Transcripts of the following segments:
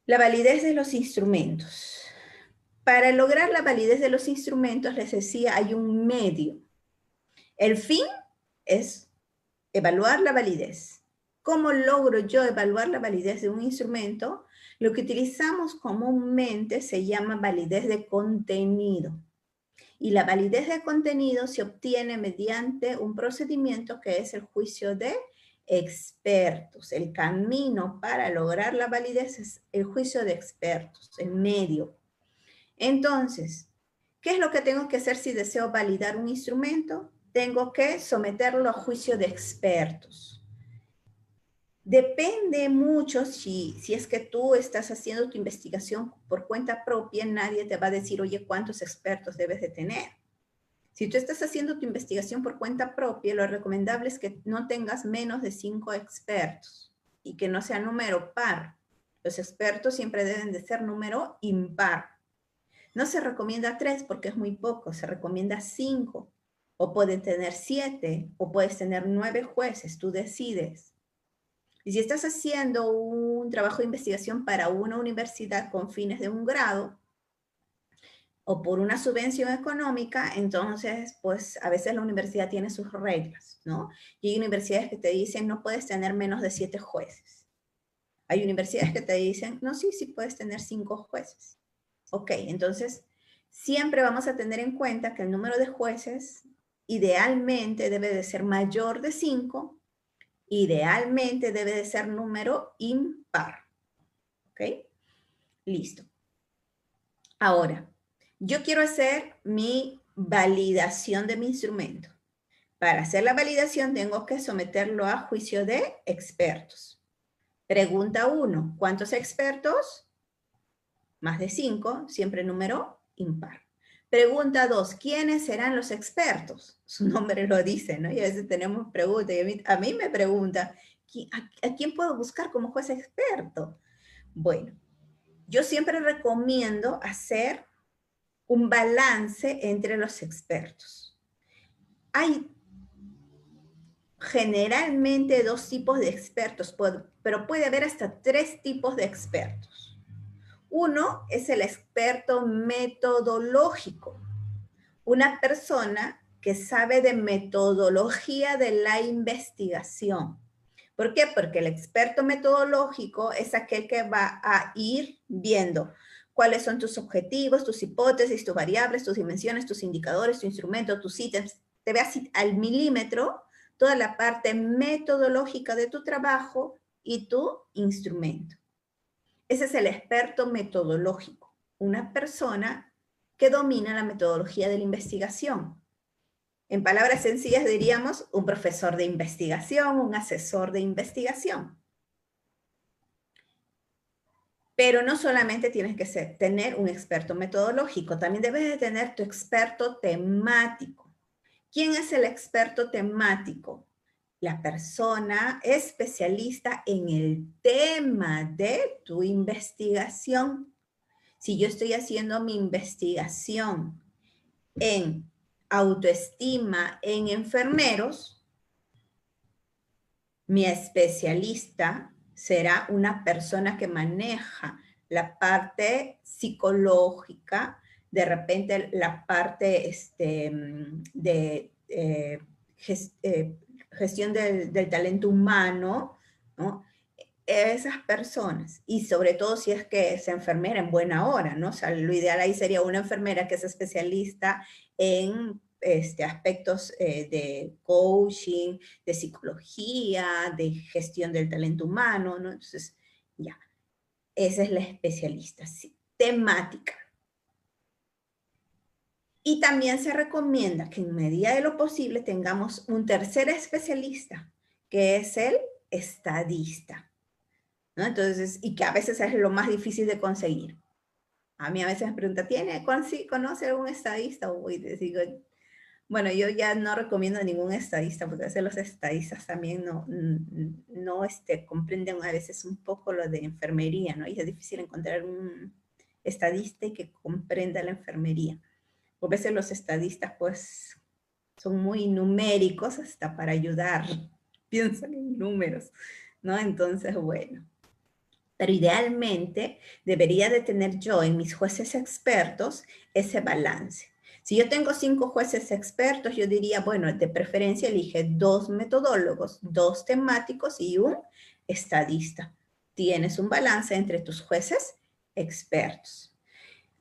La validez de los instrumentos. Para lograr la validez de los instrumentos, les decía, hay un medio. El fin es evaluar la validez. ¿Cómo logro yo evaluar la validez de un instrumento? Lo que utilizamos comúnmente se llama validez de contenido. Y la validez de contenido se obtiene mediante un procedimiento que es el juicio de expertos. El camino para lograr la validez es el juicio de expertos, el medio. Entonces, ¿qué es lo que tengo que hacer si deseo validar un instrumento? Tengo que someterlo a juicio de expertos. Depende mucho si es que tú estás haciendo tu investigación por cuenta propia, nadie te va a decir, oye, ¿cuántos expertos debes de tener? Si tú estás haciendo tu investigación por cuenta propia, lo recomendable es que no tengas menos de 5 expertos y que no sea número par. Los expertos siempre deben de ser número impar. No se recomienda 3 porque es muy poco, se recomienda 5. O pueden tener 7, o puedes tener 9 jueces, tú decides. Y si estás haciendo un trabajo de investigación para una universidad con fines de un grado, o por una subvención económica, entonces, pues a veces la universidad tiene sus reglas, ¿no? Y hay universidades que te dicen, no puedes tener menos de 7 jueces. Hay universidades que te dicen, no, sí, sí puedes tener 5 jueces. Ok, entonces, siempre vamos a tener en cuenta que el número de jueces idealmente debe de ser mayor de 5, idealmente debe de ser número impar. ¿Ok? Listo. Ahora, yo quiero hacer mi validación de mi instrumento. Para hacer la validación tengo que someterlo a juicio de expertos. Pregunta 1, ¿cuántos expertos? Más de 5, siempre número impar. Pregunta 2, ¿quiénes serán los expertos? Su nombre lo dice, ¿no? Y a veces tenemos preguntas, y a mí me pregunta, ¿a quién puedo buscar como juez experto? Bueno, yo siempre recomiendo hacer un balance entre los expertos. Hay generalmente 2 tipos de expertos, pero puede haber hasta 3 tipos de expertos. Uno es el experto metodológico, una persona que sabe de metodología de la investigación. ¿Por qué? Porque el experto metodológico es aquel que va a ir viendo cuáles son tus objetivos, tus hipótesis, tus variables, tus dimensiones, tus indicadores, tu instrumento, tus ítems. Te ve así al milímetro toda la parte metodológica de tu trabajo y tu instrumento. Ese es el experto metodológico, una persona que domina la metodología de la investigación. En palabras sencillas diríamos un profesor de investigación, un asesor de investigación. Pero no solamente tienes que tener un experto metodológico, también debes de tener tu experto temático. ¿Quién es el experto temático? La persona especialista en el tema de tu investigación. Si yo estoy haciendo mi investigación en autoestima en enfermeros, mi especialista será una persona que maneja la parte psicológica, de repente la parte de gestión del talento humano, ¿no? Esas personas, y sobre todo si es que es enfermera en buena hora, ¿no? O sea, lo ideal ahí sería una enfermera que es especialista en aspectos de coaching, de psicología, de gestión del talento humano, ¿no? Entonces, ya, esa es la especialista, sí, temática. Y también se recomienda que en medida de lo posible tengamos un tercer especialista, que es el estadista, ¿no? Entonces, y que a veces es lo más difícil de conseguir. A mí a veces me preguntan, ¿conoce algún estadista? Y les digo, bueno, yo ya no recomiendo a ningún estadista, porque a veces los estadistas también no comprenden a veces un poco lo de enfermería, ¿no? Y es difícil encontrar un estadista que comprenda la enfermería. A veces los estadistas, pues, son muy numéricos hasta para ayudar, piensan en números, ¿no? Entonces, bueno. Pero idealmente debería de tener yo en mis jueces expertos ese balance. Si yo tengo 5 jueces expertos, yo diría, bueno, de preferencia elige 2 metodólogos, 2 temáticos y un estadista. Tienes un balance entre tus jueces expertos.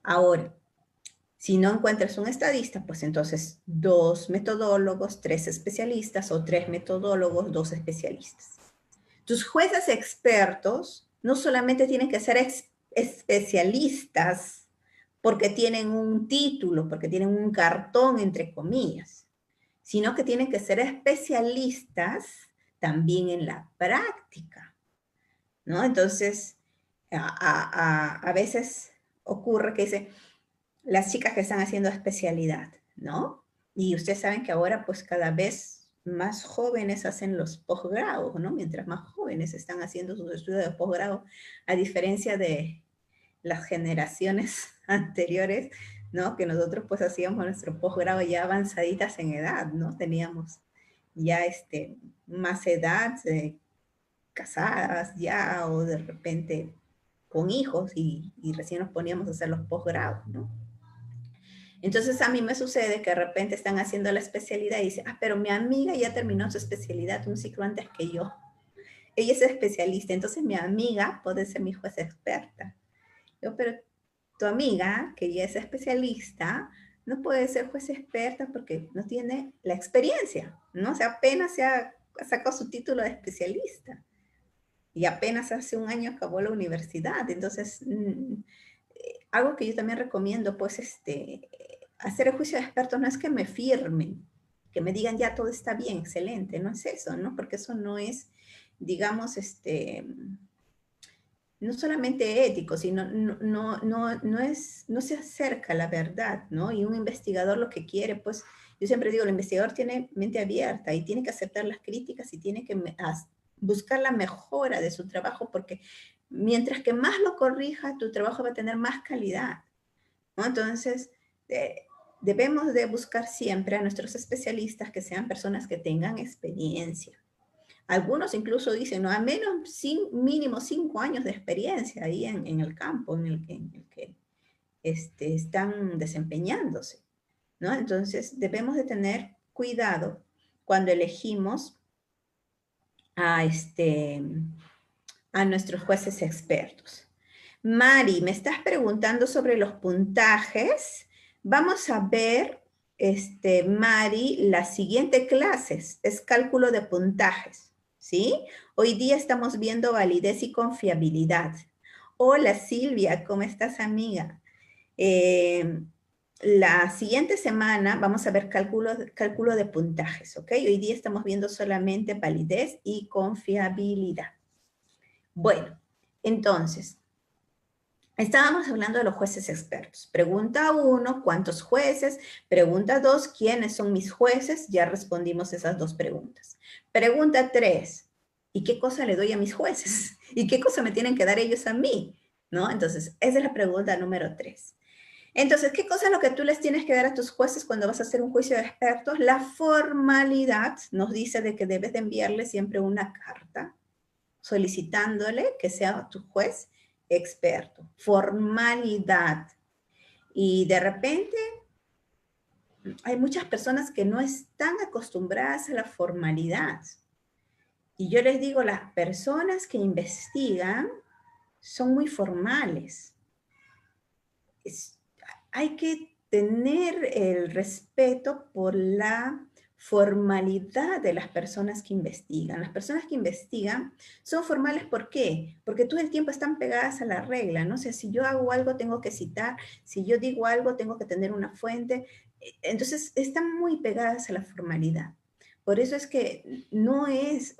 Ahora, si no encuentras un estadista, pues entonces 2 metodólogos, 3 especialistas o 3 metodólogos, 2 especialistas. Tus jueces expertos no solamente tienen que ser especialistas porque tienen un título, porque tienen un cartón, entre comillas, sino que tienen que ser especialistas también en la práctica, ¿no? Entonces, a veces ocurre que dice, las chicas que están haciendo especialidad, ¿no? Y ustedes saben que ahora pues cada vez más jóvenes hacen los posgrados, ¿no? Mientras más jóvenes están haciendo sus estudios de posgrado, a diferencia de las generaciones anteriores, ¿no? Que nosotros pues hacíamos nuestro posgrado ya avanzaditas en edad, ¿no? Teníamos ya más edad, casadas ya o de repente con hijos y recién nos poníamos a hacer los posgrados, ¿no? Entonces a mí me sucede que de repente están haciendo la especialidad y dicen, pero mi amiga ya terminó su especialidad un ciclo antes que yo. Ella es especialista, entonces mi amiga puede ser mi jueza experta. Yo, pero tu amiga, que ya es especialista, no puede ser jueza experta porque no tiene la experiencia, ¿no? O sea, apenas se ha sacado su título de especialista y apenas hace un año acabó la universidad. Entonces, algo que yo también recomiendo, pues, hacer el juicio de expertos no es que me firmen, que me digan ya todo está bien, excelente, no es eso, ¿no? Porque eso no es, digamos, no solamente ético, sino no se acerca a la verdad, ¿no? Y un investigador lo que quiere, pues, yo siempre digo, el investigador tiene mente abierta y tiene que aceptar las críticas y tiene que buscar la mejora de su trabajo, porque mientras que más lo corrija, tu trabajo va a tener más calidad, ¿no? Entonces, debemos de buscar siempre a nuestros especialistas que sean personas que tengan experiencia. Algunos incluso dicen, no, al menos mínimo 5 años de experiencia ahí en el campo en el que están desempeñándose, ¿no? Entonces, debemos de tener cuidado cuando elegimos a, a nuestros jueces expertos. Mari, me estás preguntando sobre los puntajes. Vamos a ver, Mari, las siguientes clases. Es cálculo de puntajes, ¿sí? Hoy día estamos viendo validez y confiabilidad. Hola Silvia, ¿cómo estás, amiga? La siguiente semana vamos a ver cálculo de puntajes, ¿ok? Hoy día estamos viendo solamente validez y confiabilidad. Bueno, entonces, estábamos hablando de los jueces expertos. Pregunta 1, ¿cuántos jueces? Pregunta 2, ¿quiénes son mis jueces? Ya respondimos esas 2 preguntas. Pregunta 3, ¿y qué cosa le doy a mis jueces? ¿Y qué cosa me tienen que dar ellos a mí? ¿No? Entonces, esa es la pregunta número 3. Entonces, ¿qué cosa es lo que tú les tienes que dar a tus jueces cuando vas a hacer un juicio de expertos? La formalidad nos dice de que debes de enviarle siempre una carta solicitándole que sea tu juez experto. Formalidad. Y de repente hay muchas personas que no están acostumbradas a la formalidad. Y yo les digo, las personas que investigan son muy formales. Hay que tener el respeto por la formalidad de las personas que investigan. Las personas que investigan son formales, ¿por qué? Porque todo el tiempo están pegadas a la regla, ¿no? O sea, si yo hago algo, tengo que citar, si yo digo algo, tengo que tener una fuente. Entonces, están muy pegadas a la formalidad. Por eso es que no es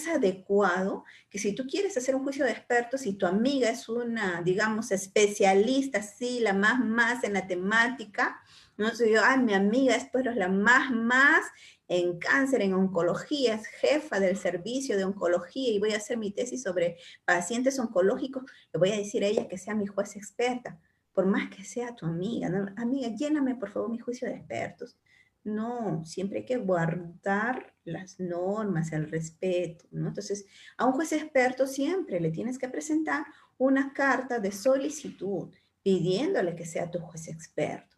adecuado que si tú quieres hacer un juicio de expertos y tu amiga es una, digamos, especialista, sí, la más en la temática, no sé yo, mi amiga es pues la más en cáncer, en oncología, es jefa del servicio de oncología y voy a hacer mi tesis sobre pacientes oncológicos, le voy a decir a ella que sea mi juez experta, por más que sea tu amiga, ¿no? Amiga, lléname por favor mi juicio de expertos. No, siempre hay que guardar las normas, el respeto, ¿no? Entonces, a un juez experto siempre le tienes que presentar una carta de solicitud pidiéndole que sea tu juez experto.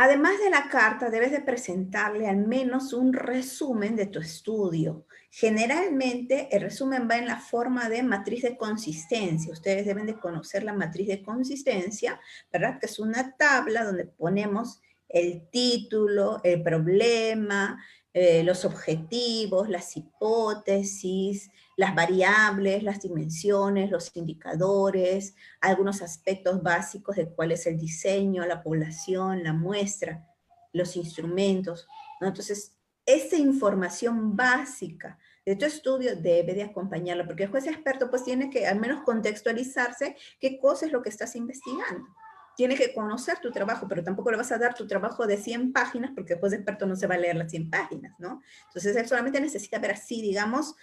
Además de la carta, debes de presentarle al menos un resumen de tu estudio. Generalmente, el resumen va en la forma de matriz de consistencia. Ustedes deben de conocer la matriz de consistencia, ¿verdad? Que es una tabla donde ponemos el título, el problema, los objetivos, las hipótesis, las variables, las dimensiones, los indicadores, algunos aspectos básicos de cuál es el diseño, la población, la muestra, los instrumentos, ¿no? Entonces, esa información básica de tu estudio debe de acompañarlo, porque el juez experto pues tiene que al menos contextualizarse qué cosa es lo que estás investigando. Tiene que conocer tu trabajo, pero tampoco le vas a dar tu trabajo de 100 páginas, porque el juez experto no se va a leer las 100 páginas, ¿no? Entonces, él solamente necesita ver así, digamos,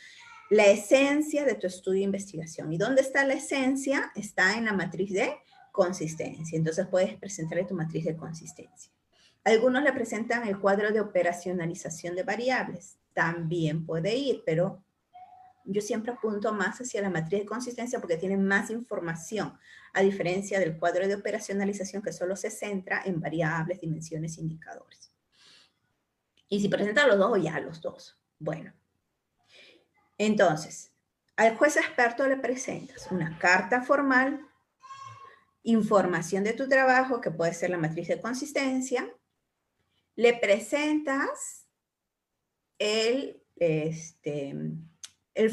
la esencia de tu estudio de investigación. ¿Y dónde está la esencia? Está en la matriz de consistencia. Entonces puedes presentarle tu matriz de consistencia. Algunos le presentan el cuadro de operacionalización de variables. También puede ir, pero yo siempre apunto más hacia la matriz de consistencia porque tiene más información, a diferencia del cuadro de operacionalización que solo se centra en variables, dimensiones, indicadores. Y si presenta los dos, ya los dos. Bueno. Entonces, al juez experto le presentas una carta formal, información de tu trabajo, que puede ser la matriz de consistencia, le presentas el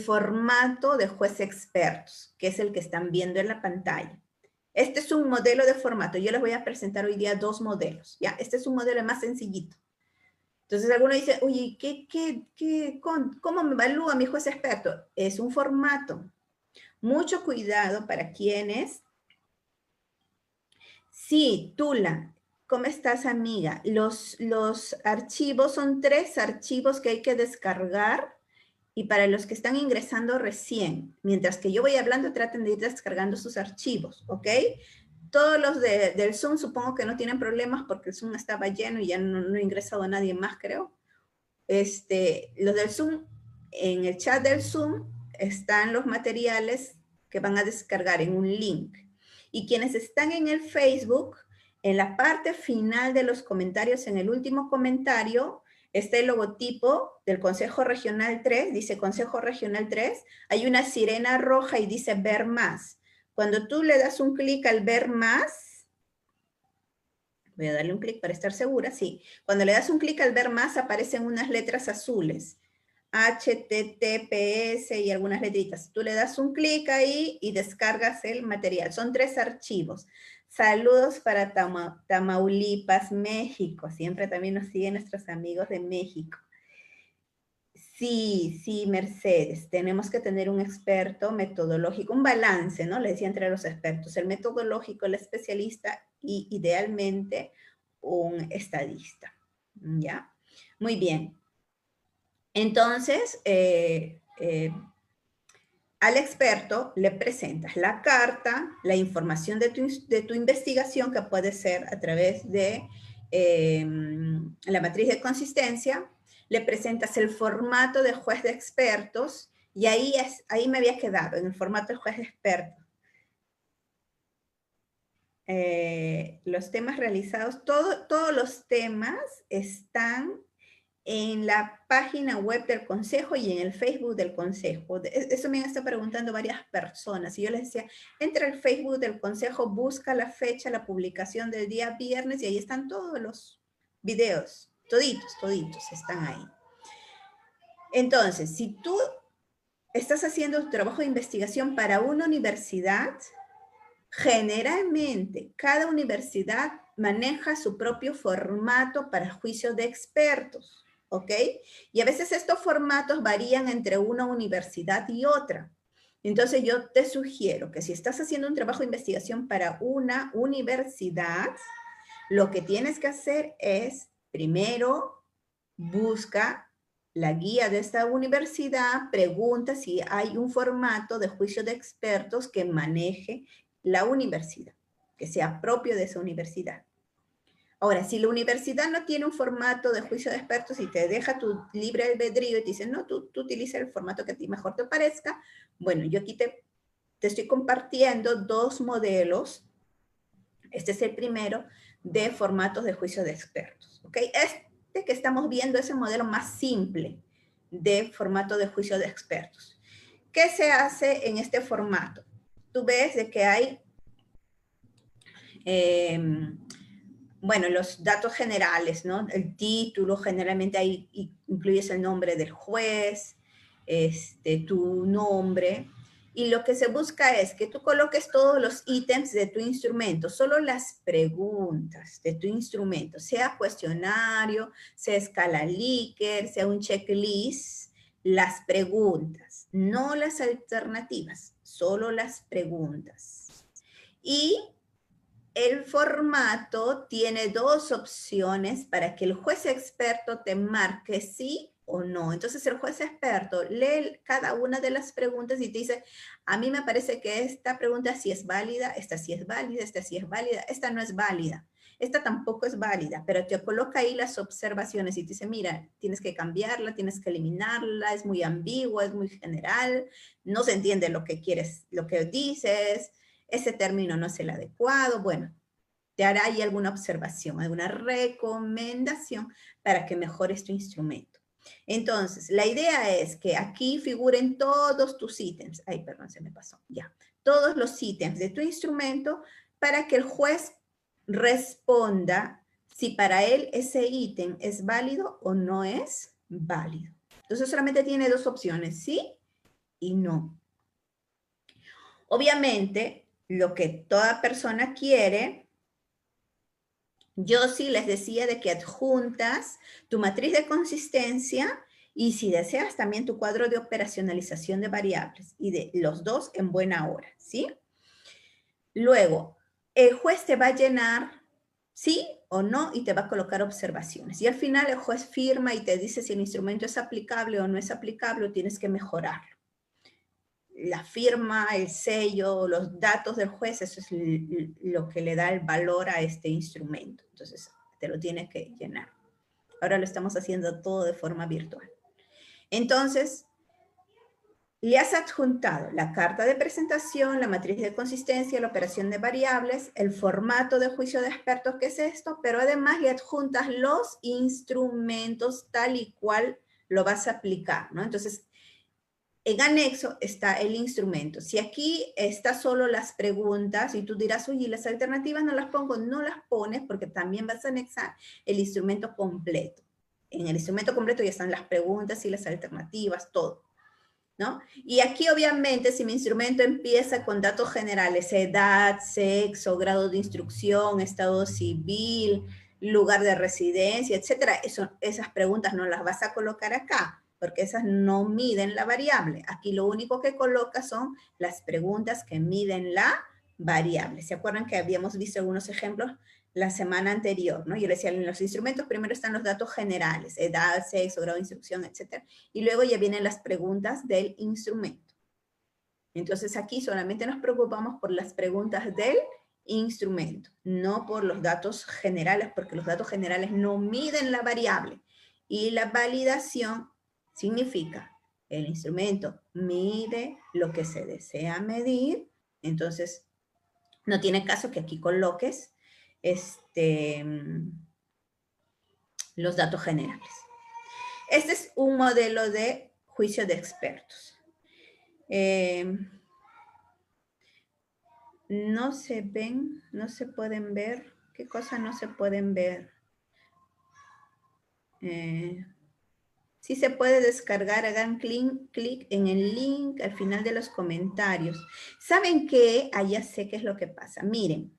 formato de juez expertos, que es el que están viendo en la pantalla. Este es un modelo de formato. Yo les voy a presentar hoy día 2 modelos. ¿Ya? Este es un modelo más sencillito. Entonces alguno dice, oye, ¿cómo me evalúa mi juez experto? Es un formato. Mucho cuidado para quienes... Sí, Tula, ¿cómo estás, amiga? Los archivos son 3 archivos que hay que descargar y para los que están ingresando recién, mientras que yo voy hablando, traten de ir descargando sus archivos, ¿ok? Todos los del Zoom supongo que no tienen problemas porque el Zoom estaba lleno y ya no he ingresado a nadie más, creo. Los del Zoom, en el chat del Zoom están los materiales que van a descargar en un link. Y quienes están en el Facebook, en la parte final de los comentarios, en el último comentario, está el logotipo del Consejo Regional 3, dice Consejo Regional 3, hay una sirena roja y dice ver más. Cuando tú le das un clic al ver más, voy a darle un clic para estar segura, sí. Cuando le das un clic al ver más, aparecen unas letras azules. HTTPS y algunas letritas. Tú le das un clic ahí y descargas el material. Son 3 archivos. Saludos para Tamaulipas, México. Siempre también nos siguen nuestros amigos de México. Sí, Mercedes. Tenemos que tener un experto metodológico, un balance, ¿no? Le decía entre los expertos, el metodológico, el especialista y idealmente un estadista. ¿Ya? Muy bien. Entonces, al experto le presentas la carta, la información de tu investigación, que puede ser a través de la matriz de consistencia, le presentas el formato de juez de expertos, y ahí me había quedado, en el formato de juez de expertos. Los temas realizados, todos los temas están en la página web del Consejo y en el Facebook del Consejo. Eso me han estado preguntando varias personas. Y yo les decía, entra al Facebook del Consejo, busca la fecha, la publicación del día viernes, y ahí están todos los videos. Toditos están ahí. Entonces, si tú estás haciendo tu trabajo de investigación para una universidad, generalmente cada universidad maneja su propio formato para juicio de expertos. ¿Ok? Y a veces estos formatos varían entre una universidad y otra. Entonces yo te sugiero que si estás haciendo un trabajo de investigación para una universidad, lo que tienes que hacer es, primero, busca la guía de esta universidad, pregunta si hay un formato de juicio de expertos que maneje la universidad, que sea propio de esa universidad. Ahora, si la universidad no tiene un formato de juicio de expertos y te deja tu libre albedrío y te dice, no, tú utiliza el formato que a ti mejor te parezca, bueno, yo aquí te estoy compartiendo dos modelos. Este es el primero de formatos de juicio de expertos. ¿Ok? Este que estamos viendo es el modelo más simple de formato de juicio de expertos. ¿Qué se hace en este formato? Tú ves de que hay, bueno, los datos generales, ¿no? El título, generalmente ahí incluyes el nombre del juez, tu nombre, y lo que se busca es que tú coloques todos los ítems de tu instrumento, solo las preguntas de tu instrumento, sea cuestionario, sea escala Likert, sea un checklist, las preguntas, no las alternativas, solo las preguntas. Y el formato tiene dos opciones para que el juez experto te marque sí o no. Entonces el juez experto lee cada una de las preguntas y te dice, a mí me parece que esta pregunta sí es válida, esta sí es válida, esta sí es válida, esta no es válida, esta tampoco es válida, pero te coloca ahí las observaciones y te dice, mira, tienes que cambiarla, tienes que eliminarla, es muy ambigua, es muy general, no se entiende lo que quieres, lo que dices, ese término no es el adecuado. Bueno, te hará ahí alguna observación, alguna recomendación para que mejores tu instrumento. Entonces, la idea es que aquí figuren todos tus ítems. Ay, perdón, se me pasó. Ya. Todos los ítems de tu instrumento para que el juez responda si para él ese ítem es válido o no es válido. Entonces, solamente tiene dos opciones, sí y no. Obviamente, lo que toda persona quiere, yo sí les decía de que adjuntas tu matriz de consistencia y si deseas también tu cuadro de operacionalización de variables y de los dos en buena hora, ¿sí? Luego, el juez te va a llenar sí o no y te va a colocar observaciones. Y al final el juez firma y te dice si el instrumento es aplicable o no es aplicable o tienes que mejorarlo. La firma, el sello, los datos del juez, eso es lo que le da el valor a este instrumento. Entonces, te lo tienes que llenar. Ahora lo estamos haciendo todo de forma virtual. Entonces, le has adjuntado la carta de presentación, la matriz de consistencia, la operación de variables, el formato de juicio de expertos, que es esto, pero además le adjuntas los instrumentos tal y cual lo vas a aplicar, ¿no? Entonces, en anexo está el instrumento. Si aquí está solo las preguntas y tú dirás, oye, las alternativas no las pongo, no las pones porque también vas a anexar el instrumento completo. En el instrumento completo ya están las preguntas y las alternativas, todo, ¿no? Y aquí obviamente si mi instrumento empieza con datos generales, edad, sexo, grado de instrucción, estado civil, lugar de residencia, etcétera, esas preguntas no las vas a colocar acá porque esas no miden la variable. Aquí lo único que coloca son las preguntas que miden la variable. ¿Se acuerdan que habíamos visto algunos ejemplos la semana anterior, ¿no? Yo les decía, en los instrumentos primero están los datos generales, edad, sexo, grado de instrucción, etcétera, y luego ya vienen las preguntas del instrumento. Entonces aquí solamente nos preocupamos por las preguntas del instrumento, no por los datos generales, porque los datos generales no miden la variable. Y la validación significa el instrumento mide lo que se desea medir, entonces no tiene caso que aquí coloques los datos generales. Este es un modelo de juicio de expertos. No se ven, no se pueden ver. ¿Qué cosas no se pueden ver? Sí se puede descargar, hagan clic en el link al final de los comentarios. ¿Saben qué? Ya sé qué es lo que pasa. Miren,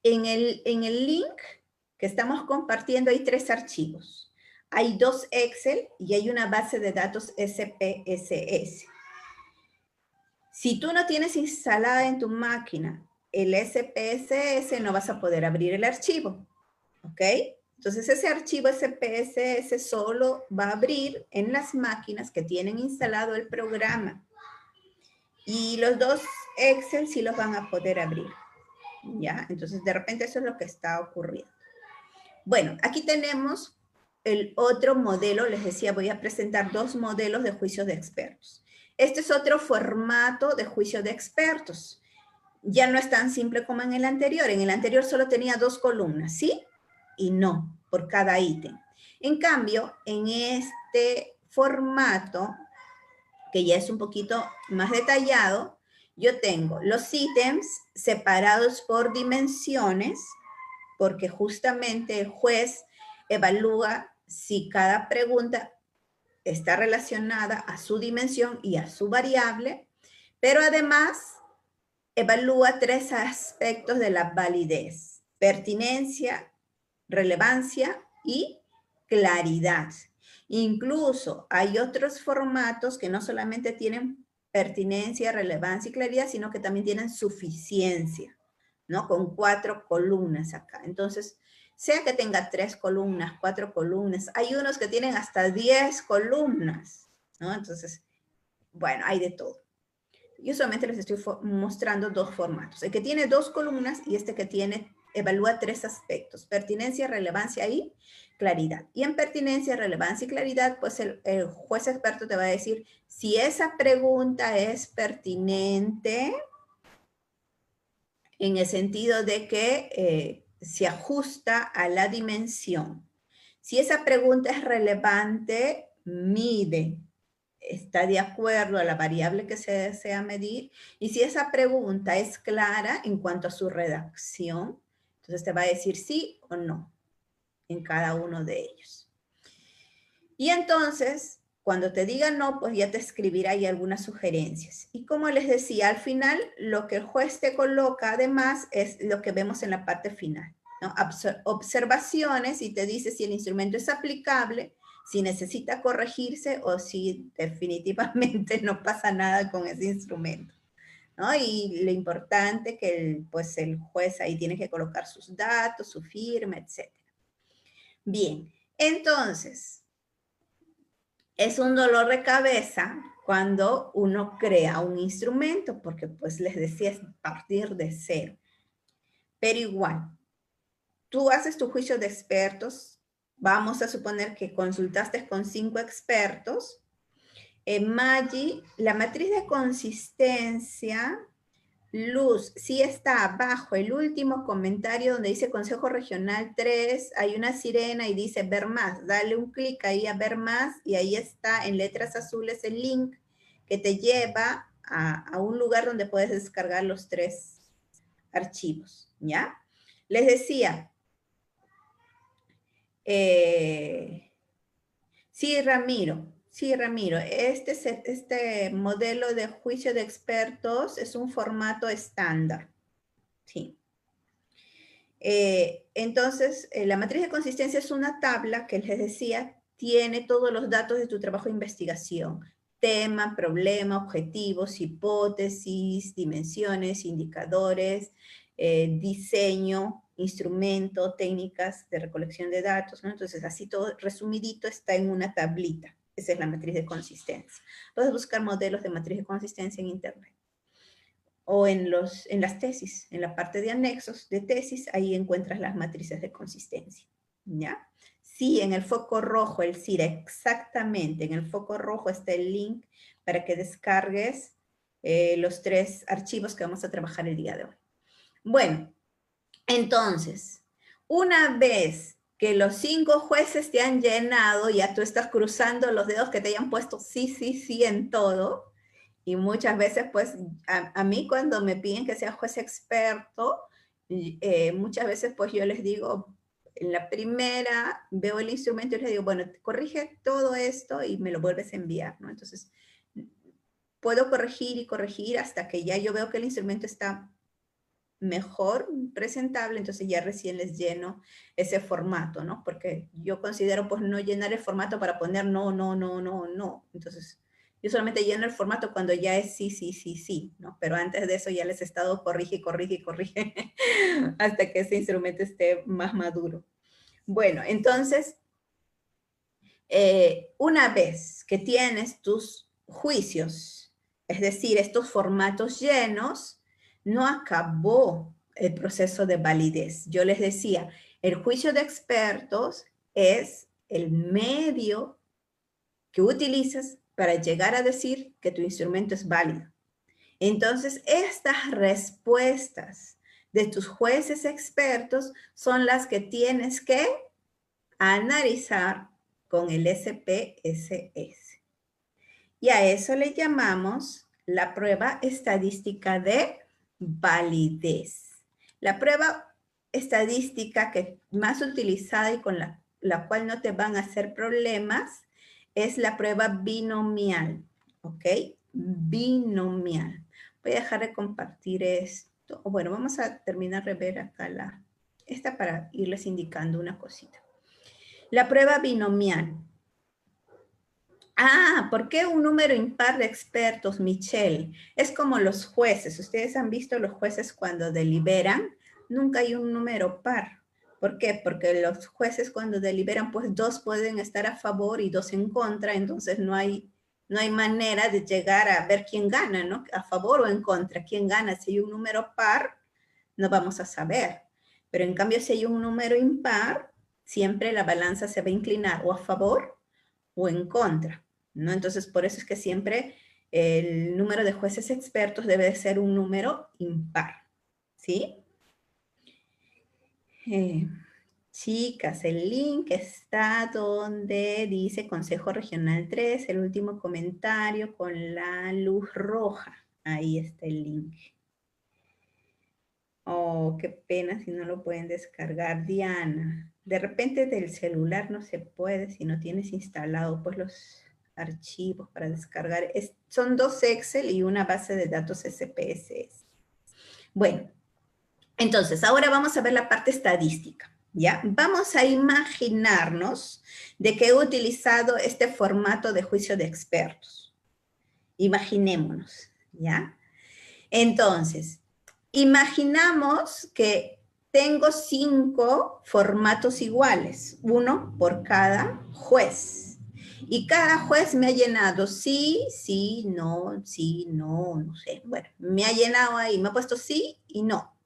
en el link que estamos compartiendo hay 3 archivos. Hay 2 Excel y hay una base de datos SPSS. Si tú no tienes instalada en tu máquina el SPSS, no vas a poder abrir el archivo, ¿ok? Entonces ese archivo SPSS solo va a abrir en las máquinas que tienen instalado el programa. Y los 2 Excel sí los van a poder abrir, ¿ya? Entonces de repente eso es lo que está ocurriendo. Bueno, aquí tenemos el otro modelo. Les decía, voy a presentar dos modelos de juicios de expertos. Este es otro formato de juicio de expertos. Ya no es tan simple como en el anterior. En el anterior solo tenía dos columnas, ¿sí? Y no, por cada ítem. En cambio, en este formato, que ya es un poquito más detallado, yo tengo los ítems separados por dimensiones, porque justamente el juez evalúa si cada pregunta está relacionada a su dimensión y a su variable, pero además evalúa tres aspectos de la validez: pertinencia, relevancia y claridad. Incluso hay otros formatos que no solamente tienen pertinencia, relevancia y claridad, sino que también tienen suficiencia, ¿no? Con 4 columnas acá. Entonces, sea que tenga 3 columnas, 4 columnas, hay unos que tienen hasta 10 columnas, ¿no? Entonces, bueno, hay de todo. Yo solamente les estoy mostrando dos formatos. El que tiene 2 columnas y este que tiene, evalúa 3 aspectos: pertinencia, relevancia y claridad. Y en pertinencia, relevancia y claridad, pues el juez experto te va a decir si esa pregunta es pertinente en el sentido de que se ajusta a la dimensión. Si esa pregunta es relevante, mide, está de acuerdo a la variable que se desea medir, y si esa pregunta es clara en cuanto a su redacción, entonces te va a decir sí o no en cada uno de ellos. Y entonces, cuando te diga no, pues ya te escribirá ahí algunas sugerencias. Y como les decía, al final, lo que el juez te coloca además es lo que vemos en la parte final, ¿no? Observaciones, y te dice si el instrumento es aplicable, si necesita corregirse o si definitivamente no pasa nada con ese instrumento, ¿no? Y lo importante que pues el juez ahí tiene que colocar sus datos, su firma, etc. Bien, entonces, es un dolor de cabeza cuando uno crea un instrumento, porque pues les decía, es partir de cero. Pero igual, tú haces tu juicio de expertos, vamos a suponer que consultaste con 5 expertos. En Maggi, la matriz de consistencia, Luz, sí está abajo el último comentario donde dice Consejo Regional 3, hay una sirena y dice ver más. Dale un clic ahí a ver más y ahí está en letras azules el link que te lleva a un lugar donde puedes descargar los 3 archivos, ¿ya? Les decía, sí, Ramiro, este modelo de juicio de expertos es un formato estándar, sí. Entonces, la matriz de consistencia es una tabla que les decía, tiene todos los datos de tu trabajo de investigación: tema, problema, objetivos, hipótesis, dimensiones, indicadores, diseño, instrumento, técnicas de recolección de datos, ¿no? Entonces, así todo resumidito está en una tablita. Esa es la matriz de consistencia. Puedes buscar modelos de matriz de consistencia en internet. O en las tesis, en la parte de anexos de tesis, ahí encuentras las matrices de consistencia, ¿ya? Sí, en el foco rojo, el CIRA, exactamente, en el foco rojo está el link para que descargues los 3 archivos que vamos a trabajar el día de hoy. Bueno, entonces, una vez que los 5 jueces te han llenado, ya tú estás cruzando los dedos que te hayan puesto sí, sí, sí en todo. Y muchas veces, pues, a mí cuando me piden que sea juez experto, muchas veces, pues, yo les digo, en la primera, veo el instrumento y les digo, bueno, corrige todo esto y me lo vuelves a enviar, ¿no? Entonces, puedo corregir y corregir hasta que ya yo veo que el instrumento está mejor presentable, entonces ya recién les lleno ese formato, ¿no? Porque yo considero, pues, no llenar el formato para poner no, no, no, no, no. Entonces, yo solamente lleno el formato cuando ya es sí, sí, sí, sí, ¿no? Pero antes de eso ya les he estado corrige, corrige, corrige, hasta que ese instrumento esté más maduro. Bueno, entonces, una vez que tienes tus juicios, es decir, estos formatos llenos, no acabó el proceso de validez. Yo les decía, El juicio de expertos es el medio que utilizas para llegar a decir que tu instrumento es válido. Entonces, estas respuestas de tus jueces expertos son las que tienes que analizar con el SPSS. Y a eso le llamamos la prueba estadística de validez. La prueba estadística que más utilizada y con la cual no te van a hacer problemas es la prueba binomial, ¿ok? Binomial. Voy a dejar de compartir esto. Bueno, vamos a terminar de ver acá esta para irles indicando una cosita. La prueba binomial. Ah, ¿por qué un número impar de expertos, Michelle? Es como los jueces. Ustedes han visto los jueces cuando deliberan, nunca hay un número par. ¿Por qué? Porque los jueces cuando deliberan, pues 2 pueden estar a favor y 2 en contra, entonces no hay manera de llegar a ver quién gana, ¿no? A favor o en contra, quién gana. Si hay un número par, no vamos a saber. Pero en cambio, si hay un número impar, siempre la balanza se va a inclinar o a favor o en contra, ¿no? Entonces, por eso es que siempre el número de jueces expertos debe ser un número impar, ¿sí? Chicas, el link está donde dice Consejo Regional 3, el último comentario con la luz roja. Ahí está el link. Oh, qué pena si no lo pueden descargar, Diana. De repente del celular no se puede si no tienes instalado pues los archivos para descargar. Son 2 Excel y una base de datos SPSS. Bueno, entonces ahora vamos a ver la parte estadística, ¿ya? Vamos a imaginarnos de que he utilizado este formato de juicio de expertos. Imaginémonos, ¿ya? Entonces, imaginamos que tengo 5 formatos iguales, uno por cada juez. Y cada juez me ha llenado sí, sí, no, no sé. Bueno, me ha llenado ahí, me ha puesto sí y no.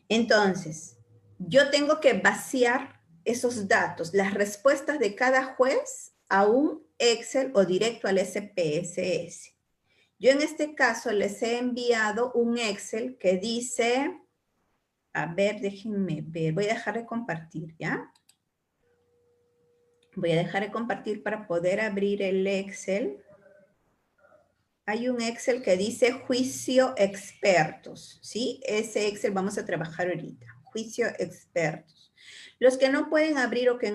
Entonces, yo tengo que vaciar esos datos, las respuestas de cada juez a un Excel o directo al SPSS. Yo en este caso les he enviado un Excel que dice, a ver, déjenme ver, voy a dejar de compartir, ¿ya? Voy a dejar de compartir para poder abrir el Excel. Hay un Excel que dice juicio expertos, ¿sí? Ese Excel vamos a trabajar ahorita, juicio expertos. Los que no pueden abrir o que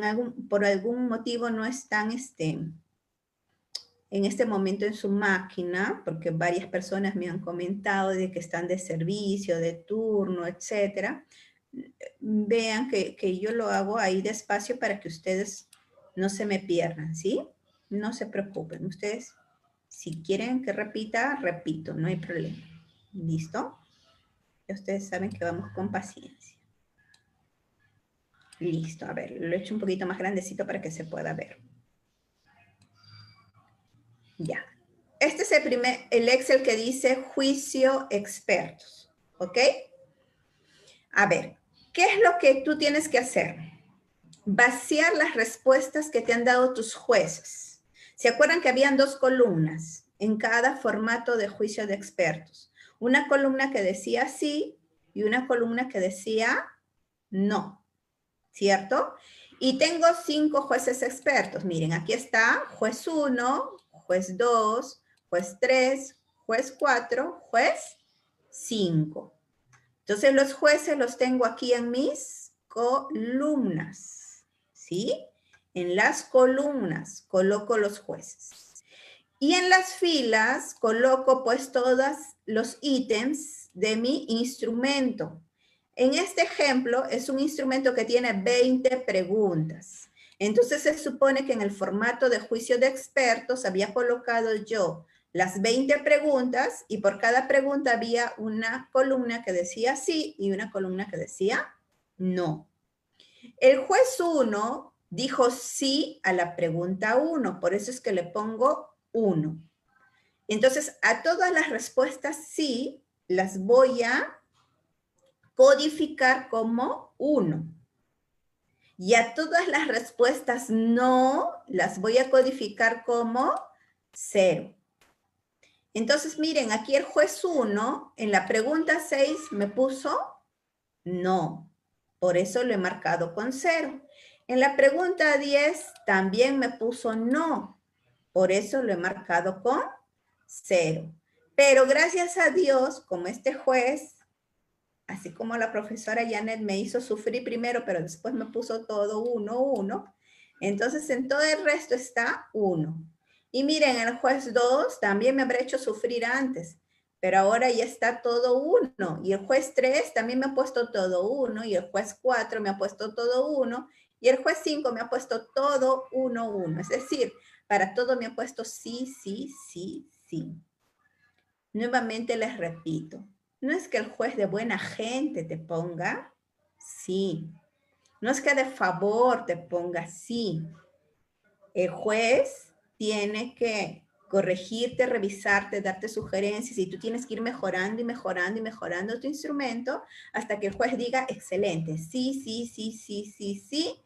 por algún motivo no están en este momento en su máquina, porque varias personas me han comentado de que están de servicio, de turno, etcétera, vean que yo lo hago ahí despacio para que ustedes no se me pierdan, ¿sí? No se preocupen, ustedes, si quieren que repita, repito, no hay problema. ¿Listo? Ya ustedes saben que vamos con paciencia. Listo, a ver, lo he hecho un poquito más grandecito para que se pueda ver. Ya. Este es el Excel que dice juicio expertos, ¿ok? A ver, ¿qué es lo que tú tienes que hacer? Vaciar las respuestas que te han dado tus jueces. ¿Se acuerdan que habían 2 columnas en cada formato de juicio de expertos? Una columna que decía sí y una columna que decía no, ¿cierto? Y tengo 5 jueces expertos. Miren, aquí está juez 1, juez 2, juez 3, juez 4, juez 5. Entonces los jueces los tengo aquí en mis columnas, ¿sí? En las columnas coloco los jueces. Y en las filas coloco pues todos los ítems de mi instrumento. En este ejemplo es un instrumento que tiene 20 preguntas. Entonces se supone que en el formato de juicio de expertos había colocado yo las 20 preguntas y por cada pregunta había una columna que decía sí y una columna que decía no. El juez 1 dijo sí a la pregunta 1, por eso es que le pongo 1. Entonces, a todas las respuestas sí las voy a codificar como 1. Y a todas las respuestas no las voy a codificar como 0. Entonces, miren, aquí el juez 1, en la pregunta 6 me puso no. Por eso lo he marcado con 0. En la pregunta 10 también me puso no. Por eso lo he marcado con 0. Pero gracias a Dios, como este juez, así como la profesora Janet me hizo sufrir primero, pero después me puso todo 1, 1, entonces en todo el resto está 1. Y miren, el juez 2 también me habrá hecho sufrir antes, pero ahora ya está todo 1. Y el juez 3 también me ha puesto todo 1, y el juez 4 me ha puesto todo 1, y el juez 5 me ha puesto todo 1, 1. Es decir, para todo me ha puesto sí, sí, sí, sí. Nuevamente les repito, no es que el juez de buena gente te ponga sí. No es que de favor te ponga sí. El juez tiene que corregirte, revisarte, darte sugerencias y tú tienes que ir mejorando y mejorando y mejorando tu instrumento hasta que el juez diga excelente, sí, sí, sí, sí, sí, sí.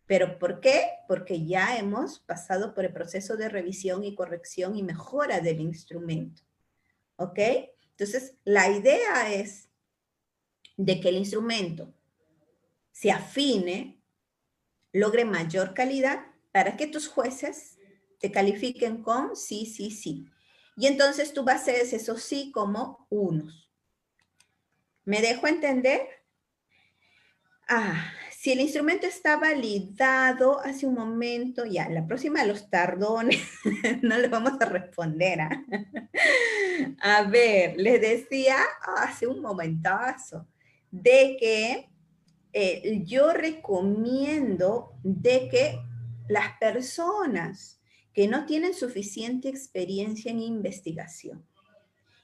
¿Pero por qué? Porque ya hemos pasado por el proceso de revisión y corrección y mejora del instrumento. ¿Ok? Entonces, la idea es de que el instrumento se afine, logre mayor calidad para que tus jueces te califiquen con sí, sí, sí. Y entonces tú bases eso sí como unos. ¿Me dejo entender? Si el instrumento está validado hace un momento, ya, la próxima los tardones, no le vamos a responder. A ver, les decía hace un momentazo de que yo recomiendo de que las personas que no tienen suficiente experiencia en investigación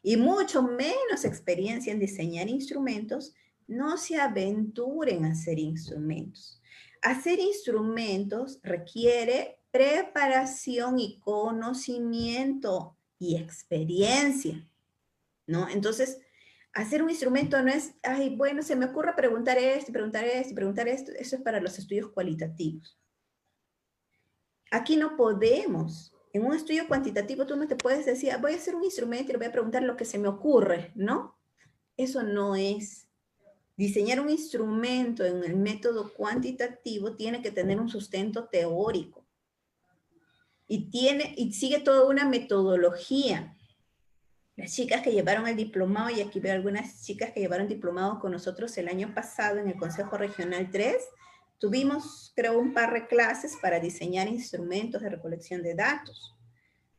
y mucho menos experiencia en diseñar instrumentos, no se aventuren a hacer instrumentos. Hacer instrumentos requiere preparación y conocimiento y experiencia, ¿no? Entonces, hacer un instrumento no es, ay, bueno, se me ocurre preguntar esto, preguntar esto, preguntar esto. Eso es para los estudios cualitativos. Aquí no podemos. En un estudio cuantitativo tú no te puedes decir, voy a hacer un instrumento y le voy a preguntar lo que se me ocurre, ¿no? Eso no es. Diseñar un instrumento en el método cuantitativo tiene que tener un sustento teórico y sigue toda una metodología. Las chicas que llevaron el diplomado, y aquí veo algunas chicas que llevaron diplomado con nosotros el año pasado en el Consejo Regional 3, tuvimos, creo, un par de clases para diseñar instrumentos de recolección de datos,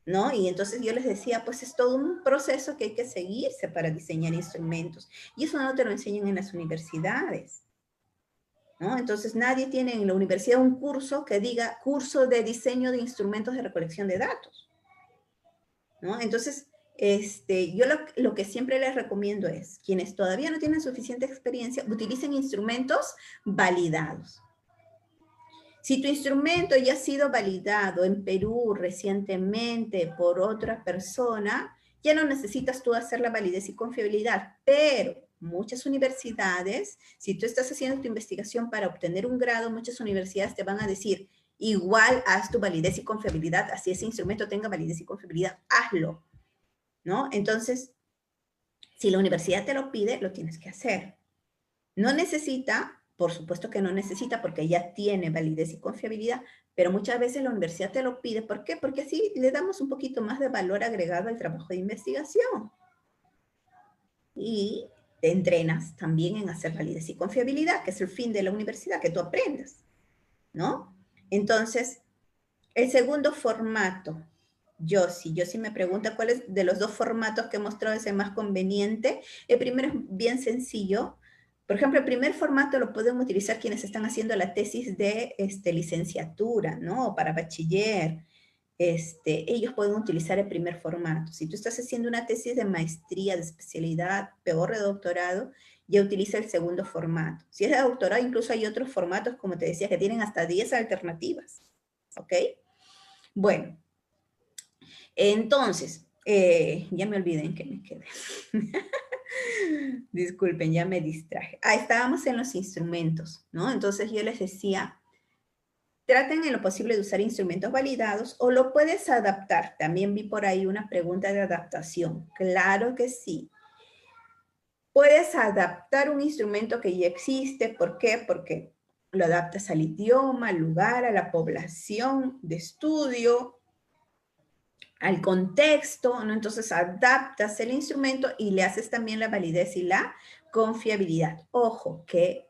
¿no? Y entonces yo les decía, pues es todo un proceso que hay que seguirse para diseñar instrumentos. Y eso no te lo enseñan en las universidades, ¿no? Entonces nadie tiene en la universidad un curso que diga curso de diseño de instrumentos de recolección de datos, ¿no? Entonces, yo lo que siempre les recomiendo es, quienes todavía no tienen suficiente experiencia, utilicen instrumentos validados. Si tu instrumento ya ha sido validado en Perú recientemente por otra persona, ya no necesitas tú hacer la validez y confiabilidad, pero muchas universidades, si tú estás haciendo tu investigación para obtener un grado, muchas universidades te van a decir, igual haz tu validez y confiabilidad, así ese instrumento tenga validez y confiabilidad, hazlo, ¿no? Entonces, si la universidad te lo pide, lo tienes que hacer. No necesita, por supuesto que no necesita porque ya tiene validez y confiabilidad, pero muchas veces la universidad te lo pide. ¿Por qué? Porque así le damos un poquito más de valor agregado al trabajo de investigación. Y te entrenas también en hacer validez y confiabilidad, que es el fin de la universidad, que tú aprendas, ¿no? Entonces, el segundo formato, si me pregunta cuál es de los dos formatos que he mostrado es el más conveniente, el primero es bien sencillo. Por ejemplo, el primer formato lo pueden utilizar quienes están haciendo la tesis de licenciatura, ¿no? O para bachiller. Ellos pueden utilizar el primer formato. Si tú estás haciendo una tesis de maestría, de especialidad, peor de doctorado, ya utiliza el segundo formato. Si es de doctorado, incluso hay otros formatos, como te decía, que tienen hasta 10 alternativas. ¿Ok? Bueno, entonces, ya me olvidé en qué me quedé. Disculpen, ya me distraje. Estábamos en los instrumentos, ¿no? Entonces yo les decía Traten en lo posible de usar instrumentos validados o lo puedes adaptar. También vi por ahí una pregunta de adaptación. Claro que sí. Puedes adaptar un instrumento que ya existe. ¿Por qué? Porque lo adaptas al idioma, al lugar, a la población de estudio, al contexto, ¿no? Entonces adaptas el instrumento y le haces también la validez y la confiabilidad. Ojo, que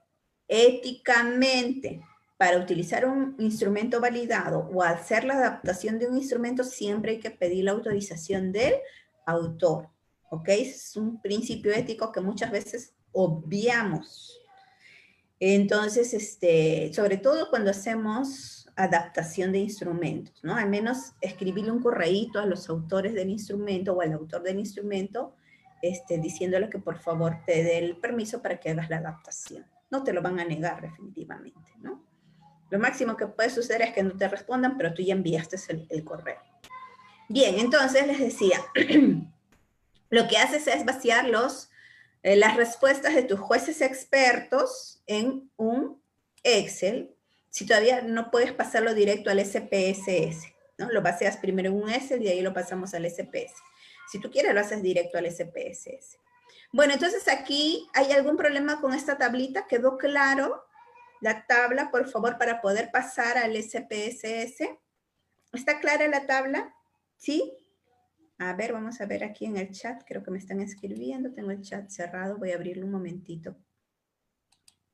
éticamente, para utilizar un instrumento validado o hacer la adaptación de un instrumento, siempre hay que pedir la autorización del autor, ¿ok? Es un principio ético que muchas veces obviamos. Entonces, sobre todo cuando hacemos adaptación de instrumentos, ¿no? Al menos escribirle un correíto a los autores del instrumento o al autor del instrumento, diciéndole que por favor te dé el permiso para que hagas la adaptación. No te lo van a negar definitivamente, ¿no? Lo máximo que puede suceder es que no te respondan, pero tú ya enviaste el correo. Bien, entonces les decía, lo que haces es vaciar las respuestas de tus jueces expertos en un Excel. Si todavía no puedes pasarlo directo al SPSS, ¿no? Lo vacías primero en un Excel y de ahí lo pasamos al SPS. Si tú quieres, lo haces directo al SPSS. Bueno, entonces aquí, ¿hay algún problema con esta tablita? ¿Quedó claro la tabla, por favor, para poder pasar al SPSS? ¿Está clara la tabla? ¿Sí? A ver, vamos a ver aquí en el chat. Creo que me están escribiendo. Tengo el chat cerrado. Voy a abrirlo un momentito.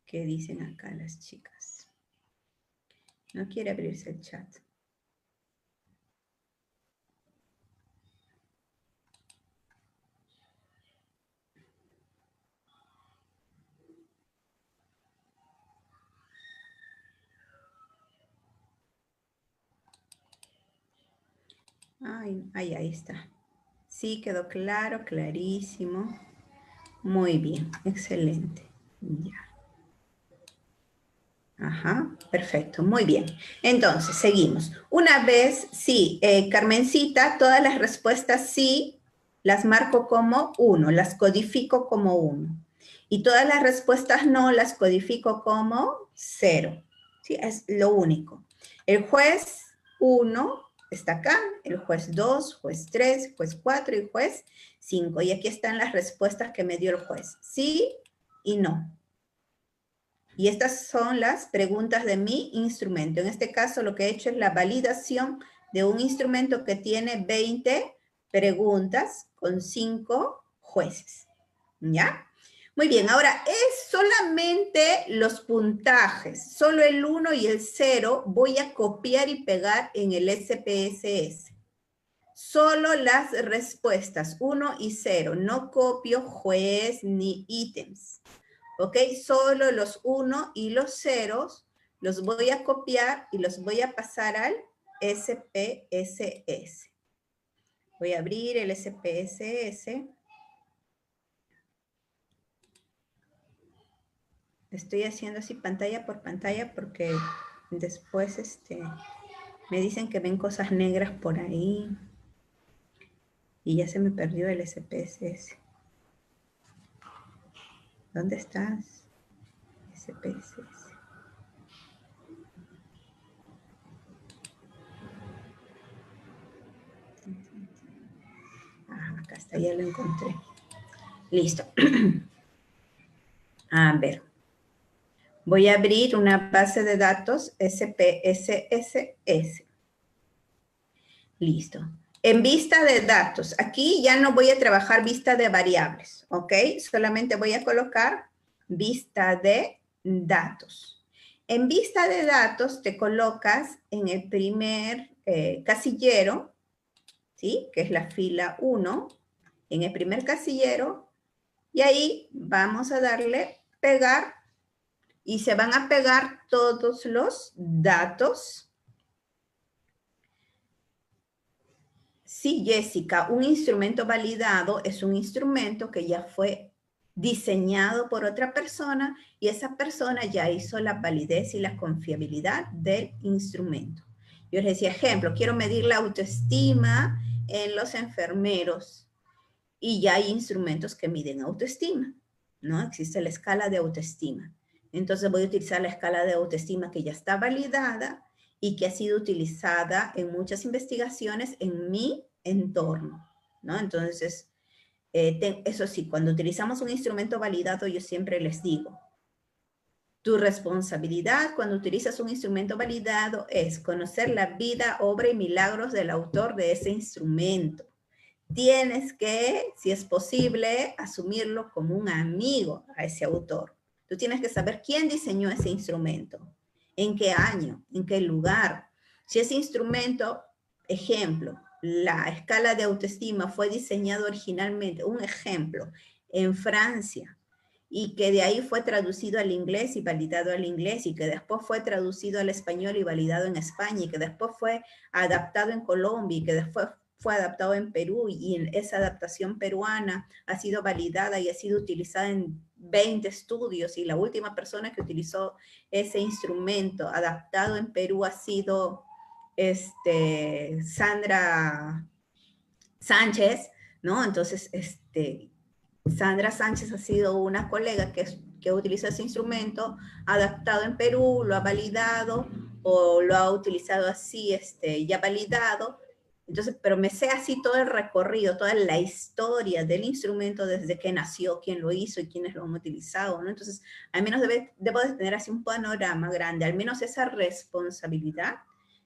¿Qué dicen acá las chicas? No quiere abrirse el chat. Ay, ahí está. Sí, quedó claro, clarísimo. Muy bien, excelente. Ya. Ajá, perfecto, muy bien. Entonces, seguimos. Una vez, sí, Carmencita, todas las respuestas sí, las marco como 1, las codifico como 1. Y todas las respuestas no, las codifico como 0. Sí, es lo único. El juez 1 está acá, el juez 2, juez 3, juez 4 y juez 5. Y aquí están las respuestas que me dio el juez. Sí y no. Y estas son las preguntas de mi instrumento. En este caso, lo que he hecho es la validación de un instrumento que tiene 20 preguntas con 5 jueces. ¿Ya? Muy bien, ahora es solamente los puntajes. Solo el 1 y el 0 voy a copiar y pegar en el SPSS. Solo las respuestas 1 y 0. No copio juez ni ítems. ¿Ok? Solo los 1 y los 0 los voy a copiar y los voy a pasar al SPSS. Voy a abrir el SPSS. Estoy haciendo así pantalla por pantalla porque después me dicen que ven cosas negras por ahí. Y ya se me perdió el SPSS. ¿Dónde estás? SPSS. Ah, acá está, ya lo encontré. Listo. A ver. Voy a abrir una base de datos SPSS. Listo. En vista de datos, aquí ya no voy a trabajar vista de variables, ¿ok? Solamente voy a colocar vista de datos. En vista de datos te colocas en el primer casillero, ¿sí? Que es la fila 1, en el primer casillero, y ahí vamos a darle pegar, y se van a pegar todos los datos. Sí, Jessica, un instrumento validado es un instrumento que ya fue diseñado por otra persona y esa persona ya hizo la validez y la confiabilidad del instrumento. Yo les decía, ejemplo, quiero medir la autoestima en los enfermeros y ya hay instrumentos que miden autoestima, ¿no? Existe la escala de autoestima. Entonces voy a utilizar la escala de autoestima que ya está validada y que ha sido utilizada en muchas investigaciones en mi entorno, ¿no? Entonces, eso sí, cuando utilizamos un instrumento validado, yo siempre les digo, tu responsabilidad cuando utilizas un instrumento validado es conocer la vida, obra y milagros del autor de ese instrumento. Tienes que, si es posible, asumirlo como un amigo a ese autor. Tú tienes que saber quién diseñó ese instrumento, en qué año, en qué lugar. Si ese instrumento, ejemplo, la escala de autoestima fue diseñado originalmente, un ejemplo, en Francia, y que de ahí fue traducido al inglés y validado al inglés, y que después fue traducido al español y validado en España, y que después fue adaptado en Colombia, y que después fue adaptado en Perú, y en esa adaptación peruana ha sido validada y ha sido utilizada en 20 estudios, y la última persona que utilizó ese instrumento adaptado en Perú ha sido Sandra Sánchez, ¿no? Entonces, Sandra Sánchez ha sido una colega que utiliza ese instrumento, adaptado en Perú, lo ha validado o lo ha utilizado así, ya validado. Entonces, pero me sé así todo el recorrido, toda la historia del instrumento desde que nació, quién lo hizo y quiénes lo han utilizado, ¿no? Entonces, al menos debo de tener así un panorama grande, al menos esa responsabilidad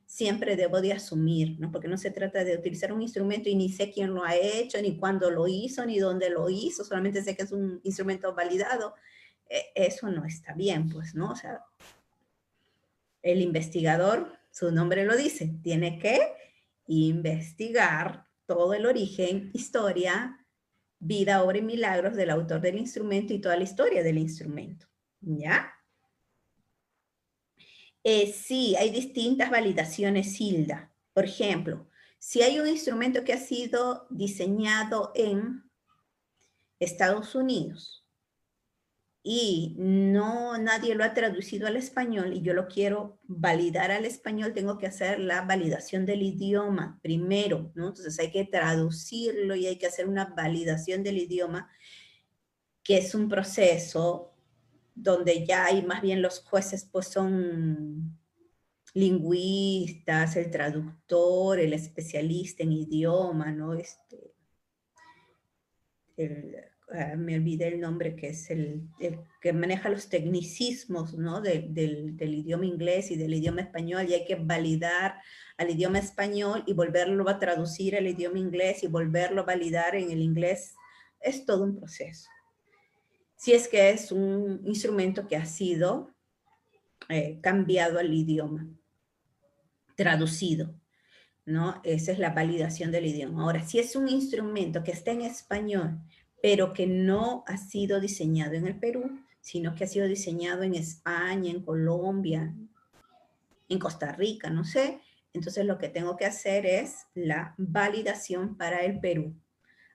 siempre debo de asumir, ¿no? Porque no se trata de utilizar un instrumento y ni sé quién lo ha hecho, ni cuándo lo hizo, ni dónde lo hizo, solamente sé que es un instrumento validado. Eso no está bien, pues, ¿no? O sea, el investigador, su nombre lo dice, tiene que investigar todo el origen, historia, vida, obra y milagros del autor del instrumento y toda la historia del instrumento, ¿ya? Sí, hay distintas validaciones, Hilda. Por ejemplo, si hay un instrumento que ha sido diseñado en Estados Unidos y nadie lo ha traducido al español y yo lo quiero validar al español, tengo que hacer la validación del idioma primero, ¿no? Entonces hay que traducirlo y hay que hacer una validación del idioma, que es un proceso donde ya hay más bien los jueces pues son lingüistas, el traductor, el especialista en idioma, ¿no? Me olvidé el nombre, que es el que maneja los tecnicismos, ¿no? Del idioma inglés y del idioma español, y hay que validar al idioma español y volverlo a traducir al idioma inglés y volverlo a validar en el inglés. Es todo un proceso. Si es que es un instrumento que ha sido cambiado al idioma, traducido, ¿no? Esa es la validación del idioma. Ahora, si es un instrumento que está en español, pero que no ha sido diseñado en el Perú, sino que ha sido diseñado en España, en Colombia, en Costa Rica, no sé, entonces lo que tengo que hacer es la validación para el Perú.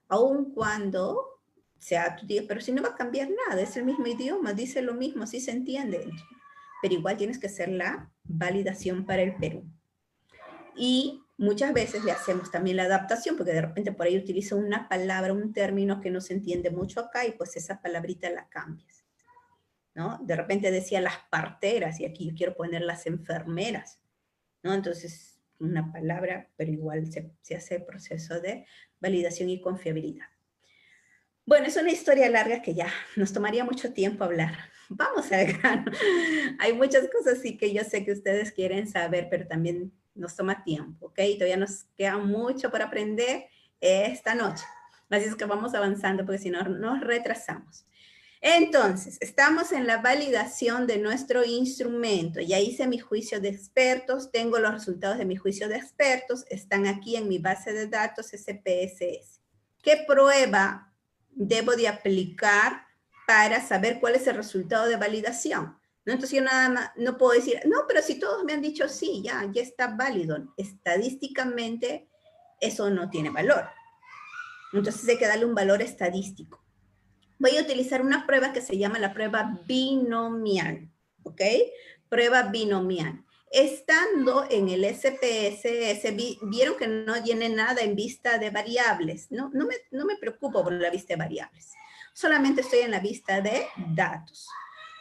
Aun cuando sea tu pero si no va a cambiar nada, es el mismo idioma, dice lo mismo, sí se entiende, pero igual tienes que hacer la validación para el Perú. Y muchas veces le hacemos también la adaptación, porque de repente por ahí utiliza una palabra, un término que no se entiende mucho acá, y pues esa palabrita la cambias, ¿no? De repente decía las parteras, y aquí yo quiero poner las enfermeras, ¿no? Entonces, una palabra, pero igual se hace el proceso de validación y confiabilidad. Bueno, es una historia larga que ya nos tomaría mucho tiempo hablar. Vamos al grano. Hay muchas cosas sí que yo sé que ustedes quieren saber, pero también nos toma tiempo, ¿ok? Todavía nos queda mucho por aprender esta noche. Así es que vamos avanzando porque si no nos retrasamos. Entonces, estamos en la validación de nuestro instrumento. Ya hice mi juicio de expertos, tengo los resultados de mi juicio de expertos, están aquí en mi base de datos SPSS. ¿Qué prueba debo de aplicar para saber cuál es el resultado de validación? ¿No? Entonces yo nada más no puedo decir, no, pero si todos me han dicho sí, ya está válido. Estadísticamente eso no tiene valor. Entonces hay que darle un valor estadístico. Voy a utilizar una prueba que se llama la prueba binomial, ¿ok? Prueba binomial. Estando en el SPSS, vieron que no tiene nada en vista de variables. No me preocupo por la vista de variables. Solamente estoy en la vista de datos.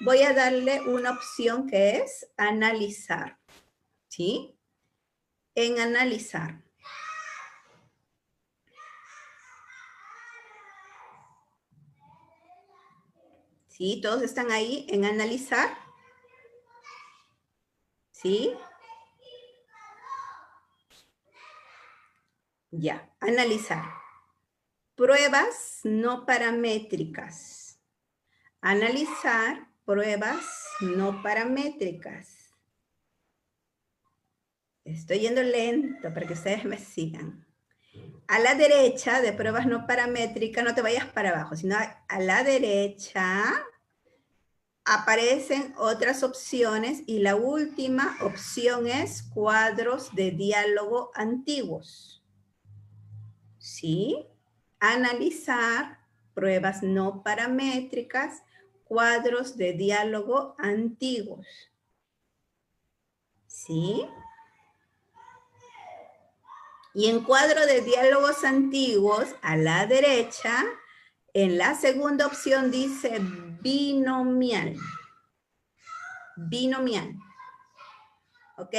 Voy a darle una opción que es analizar. ¿sí? En analizar. ¿Sí? ¿Todos están ahí en analizar? ¿Sí? Ya, analizar. Pruebas no paramétricas. Analizar pruebas no paramétricas. Estoy yendo lento para que ustedes me sigan. A la derecha de pruebas no paramétricas, no te vayas para abajo, sino a la derecha aparecen otras opciones y la última opción es cuadros de diálogo antiguos. ¿Sí? Analizar pruebas no paramétricas, cuadros de diálogo antiguos. ¿Sí? Y en cuadro de diálogos antiguos, a la derecha, en la segunda opción dice binomial. Binomial. ¿Ok?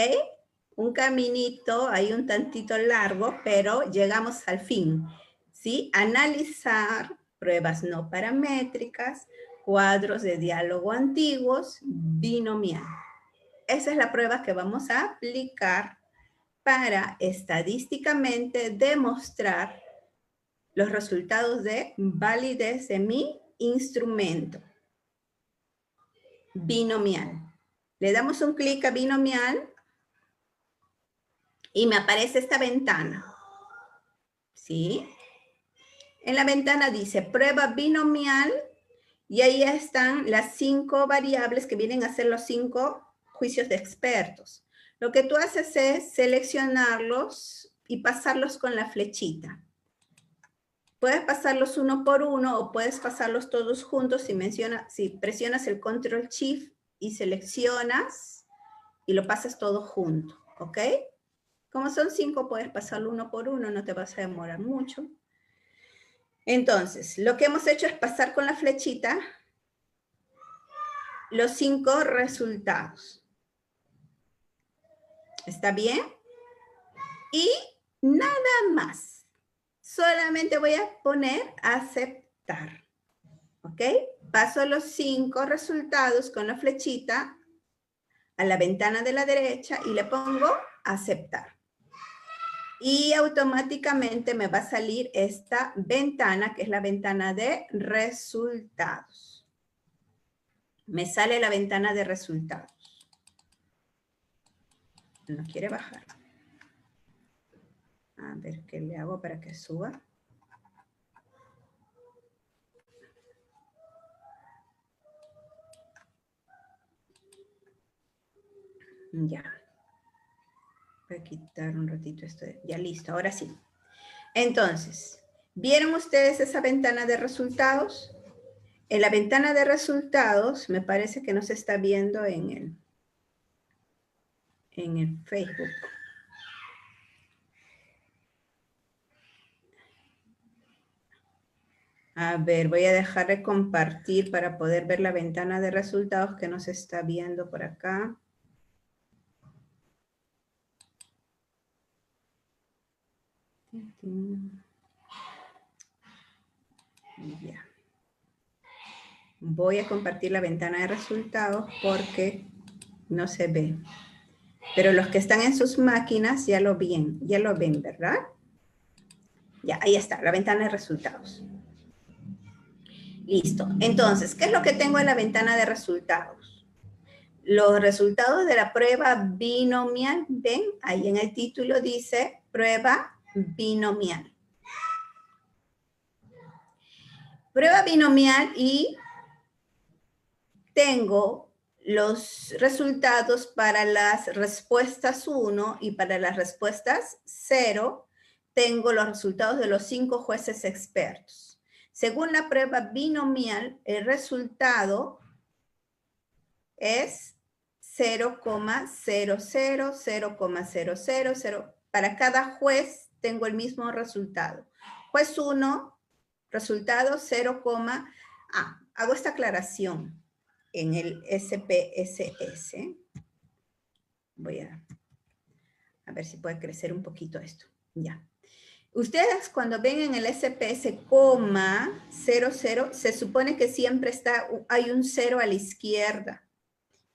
Un caminito, hay un tantito largo, pero llegamos al fin. ¿Sí? Analizar pruebas no paramétricas, cuadros de diálogo antiguos, binomial. Esa es la prueba que vamos a aplicar para estadísticamente demostrar los resultados de validez de mi instrumento. Binomial. Le damos un clic a binomial y me aparece esta ventana. ¿Sí? En la ventana dice prueba binomial y ahí están las 5 variables que vienen a ser los 5 juicios de expertos. Lo que tú haces es seleccionarlos y pasarlos con la flechita. Puedes pasarlos uno por uno o puedes pasarlos todos juntos si presionas el Control Shift y seleccionas y lo pasas todo junto, ¿ok? Como son 5, puedes pasarlo uno por uno, no te vas a demorar mucho. Entonces, lo que hemos hecho es pasar con la flechita los 5 resultados. ¿Está bien? Y nada más. Solamente voy a poner aceptar. ¿Ok? Paso los 5 resultados con la flechita a la ventana de la derecha y le pongo aceptar. Y automáticamente me va a salir esta ventana, que es la ventana de resultados. Me sale la ventana de resultados. No quiere bajar. A ver qué le hago para que suba. Ya. Voy a quitar un ratito esto. Ya listo, ahora sí. Entonces, ¿vieron ustedes esa ventana de resultados? En la ventana de resultados, me parece que no se está viendo en el Facebook. A ver, voy a dejar de compartir para poder ver la ventana de resultados que no se está viendo por acá. Ya. Voy a compartir la ventana de resultados porque no se ve. Pero los que están en sus máquinas ya lo ven, ¿verdad? Ya, ahí está, la ventana de resultados. Listo. Entonces, ¿qué es lo que tengo en la ventana de resultados? Los resultados de la prueba binomial, ¿ven? Ahí en el título dice prueba binomial. Prueba binomial y tengo los resultados para las respuestas 1 y para las respuestas 0, tengo los resultados de los 5 jueces expertos. Según la prueba binomial, el resultado es 0,00, 0,000. Para cada juez tengo el mismo resultado. Juez 1, resultado 0, hago esta aclaración en el SPSS. Voy a A ver si puede crecer un poquito esto. Ya. Ustedes cuando ven en el SPS coma 00, se supone que siempre hay un 0 a la izquierda.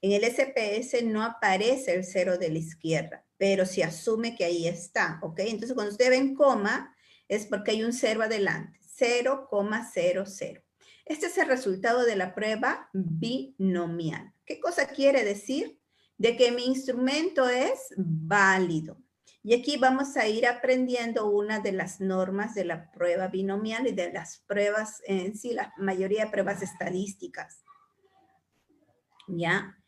En el SPS no aparece el 0 de la izquierda, pero se asume que ahí está, ¿ok? Entonces cuando ustedes ven coma, es porque hay un 0 adelante, 0,00. Este es el resultado de la prueba binomial. ¿Qué cosa quiere decir? De que mi instrumento es válido. Y aquí vamos a ir aprendiendo una de las normas de la prueba binomial y de las pruebas en sí, la mayoría de pruebas estadísticas. ¿Ya?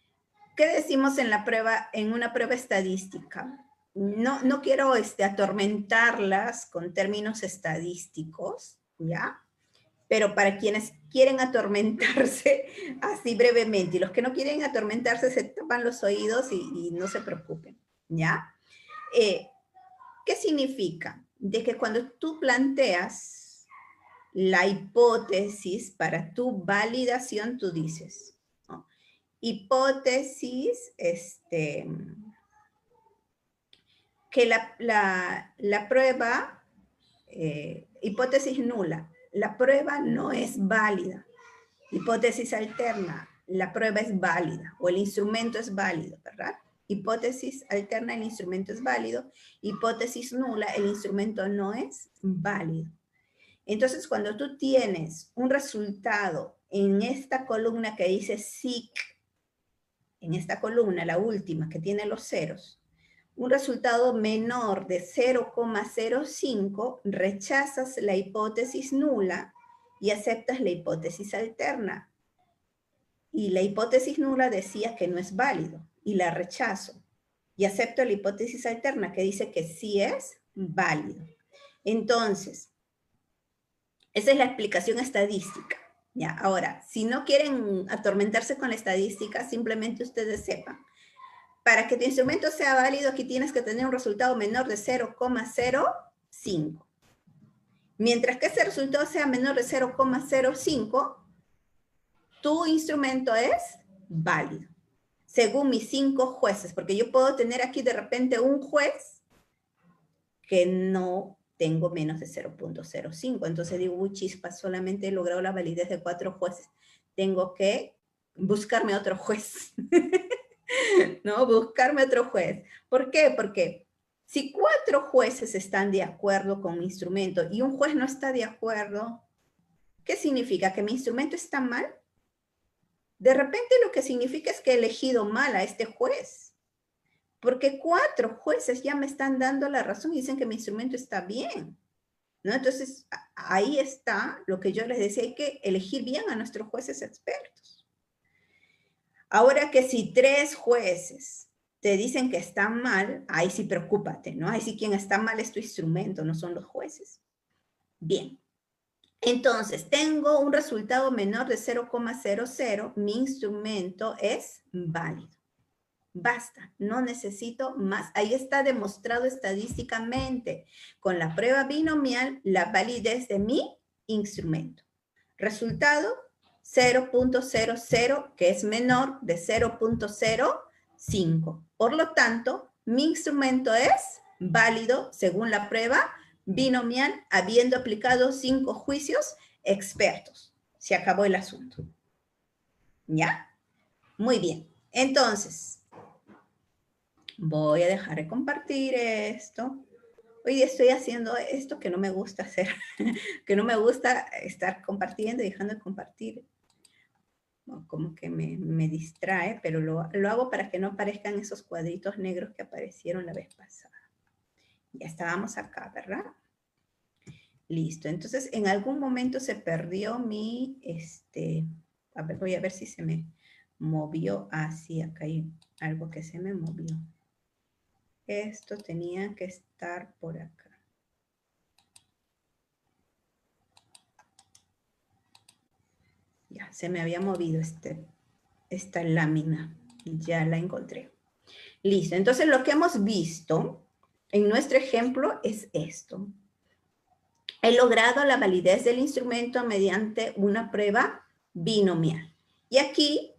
¿Qué decimos en una prueba estadística? No quiero atormentarlas con términos estadísticos, ¿ya? Pero para quienes quieren atormentarse, así brevemente, y los que no quieren atormentarse se tapan los oídos y no se preocupen, ¿ya? ¿Qué significa? De que cuando tú planteas la hipótesis para tu validación, tú dices, ¿no? Hipótesis, que la prueba, hipótesis nula, la prueba no es válida. Hipótesis alterna, la prueba es válida, o el instrumento es válido, ¿verdad? Hipótesis alterna, el instrumento es válido. Hipótesis nula, el instrumento no es válido. Entonces, cuando tú tienes un resultado en esta columna que dice SIC, en esta columna, la última, que tiene los ceros, un resultado menor de 0,05, rechazas la hipótesis nula y aceptas la hipótesis alterna. Y la hipótesis nula decía que no es válido, y la rechazo. Y acepto la hipótesis alterna, que dice que sí es válido. Entonces, esa es la explicación estadística. Ya, ahora, si no quieren atormentarse con la estadística, simplemente ustedes sepan. Para que tu instrumento sea válido, aquí tienes que tener un resultado menor de 0,05. Mientras que ese resultado sea menor de 0,05, tu instrumento es válido. Según mis 5 jueces, porque yo puedo tener aquí de repente un juez que no tengo menos de 0,05. Entonces digo, uy, chispa, solamente he logrado la validez de 4 jueces. Tengo que buscarme otro juez. ¿No? Buscarme otro juez. ¿Por qué? Porque si 4 jueces están de acuerdo con mi instrumento y un juez no está de acuerdo, ¿qué significa? ¿Que mi instrumento está mal? De repente lo que significa es que he elegido mal a este juez. Porque 4 jueces ya me están dando la razón y dicen que mi instrumento está bien, ¿no? Entonces, ahí está lo que yo les decía, hay que elegir bien a nuestros jueces expertos. Ahora que si 3 jueces te dicen que está mal, ahí sí preocúpate, ¿no? Ahí sí quien está mal es tu instrumento, no son los jueces. Bien. Entonces, tengo un resultado menor de 0,00, mi instrumento es válido. Basta, no necesito más. Ahí está demostrado estadísticamente con la prueba binomial la validez de mi instrumento. Resultado 0,00, que es menor de 0,05. Por lo tanto, mi instrumento es válido según la prueba binomial, habiendo aplicado 5 juicios expertos. Se acabó el asunto. ¿Ya? Muy bien. Entonces, voy a dejar de compartir esto. Hoy estoy haciendo esto que no me gusta hacer, que no me gusta estar compartiendo y dejando de compartir. Como que me distrae, pero lo hago para que no aparezcan esos cuadritos negros que aparecieron la vez pasada. Ya estábamos acá, ¿verdad? Listo. Entonces, en algún momento se perdió mi, a ver, voy a ver si se me movió. Ah, sí, acá hay algo que se me movió. Esto tenía que estar por acá. Ya, se me había movido esta lámina. Ya la encontré. Listo. Entonces, lo que hemos visto en nuestro ejemplo es esto. He logrado la validez del instrumento mediante una prueba binomial. Y aquí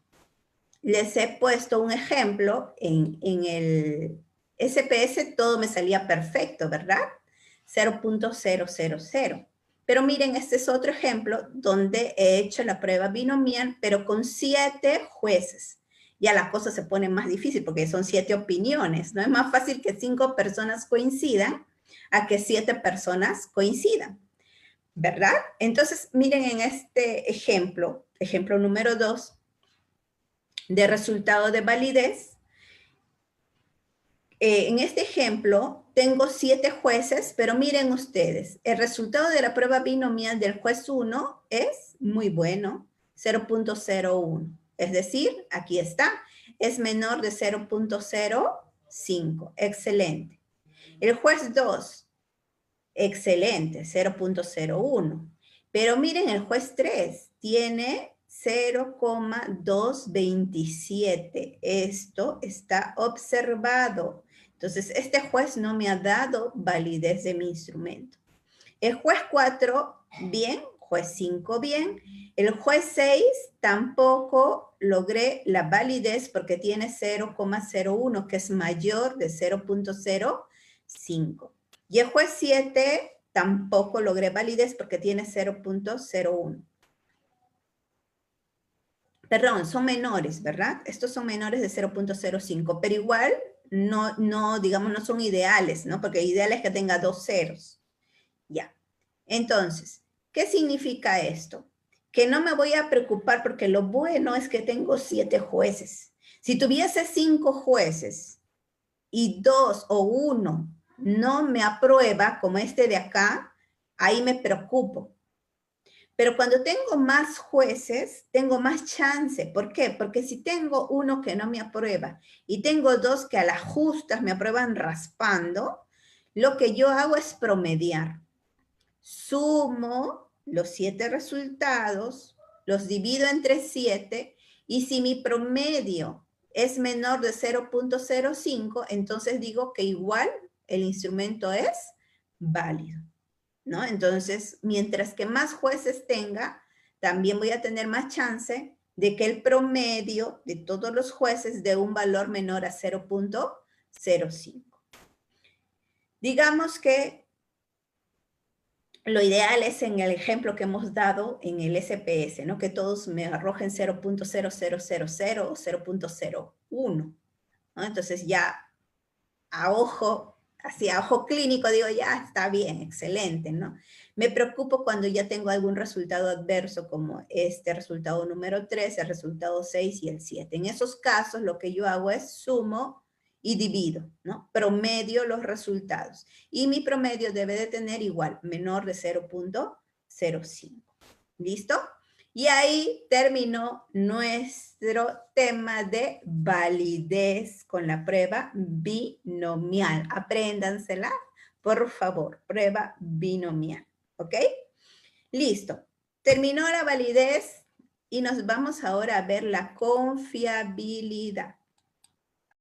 les he puesto un ejemplo en el SPS todo me salía perfecto, ¿verdad? 0.000. Pero miren, este es otro ejemplo donde he hecho la prueba binomial, pero con 7 jueces. Ya la cosa se pone más difícil porque son 7 opiniones. No es más fácil que 5 personas coincidan a que 7 personas coincidan, ¿verdad? Entonces, miren en este ejemplo número 2, de resultado de validez. En este ejemplo, tengo 7 jueces, pero miren ustedes, el resultado de la prueba binomial del juez 1 es muy bueno, 0.01. Es decir, aquí está, es menor de 0.05. Excelente. El juez 2, excelente, 0.01. Pero miren, el juez 3 tiene 0.227. Esto está observado. Entonces, este juez no me ha dado validez de mi instrumento. El juez 4, bien. Juez 5, bien. El juez 6, tampoco logré la validez porque tiene 0.01, que es mayor de 0.05. Y el juez 7, tampoco logré validez porque tiene 0.01. Perdón, son menores, ¿verdad? Estos son menores de 0.05, pero igual no, digamos, no son ideales, ¿no? Porque ideal es que tenga 2 ceros. Ya. Entonces, ¿qué significa esto? Que no me voy a preocupar porque lo bueno es que tengo 7 jueces. Si tuviese 5 jueces y 2 o 1 no me aprueba, como este de acá, ahí me preocupo. Pero cuando tengo más jueces, tengo más chance. ¿Por qué? Porque si tengo uno que no me aprueba y tengo 2 que a las justas me aprueban raspando, lo que yo hago es promediar. Sumo los 7 resultados, los divido entre 7, y si mi promedio es menor de 0.05, entonces digo que igual el instrumento es válido, ¿no? Entonces, mientras que más jueces tenga, también voy a tener más chance de que el promedio de todos los jueces dé un valor menor a 0.05. Digamos que lo ideal es en el ejemplo que hemos dado en el SPS, ¿no? Que todos me arrojen 0.0000 o 0.01, ¿no? Entonces ya a ojo, así a ojo clínico digo, ya está bien, excelente, ¿no? Me preocupo cuando ya tengo algún resultado adverso como este resultado número 3, el resultado 6 y el 7. En esos casos lo que yo hago es sumo y divido, ¿no? Promedio los resultados. Y mi promedio debe de tener igual, menor de 0.05. ¿Listo? Y ahí terminó nuestro tema de validez con la prueba binomial. Apréndansela, por favor, prueba binomial. ¿Ok? Listo. Terminó la validez y nos vamos ahora a ver la confiabilidad.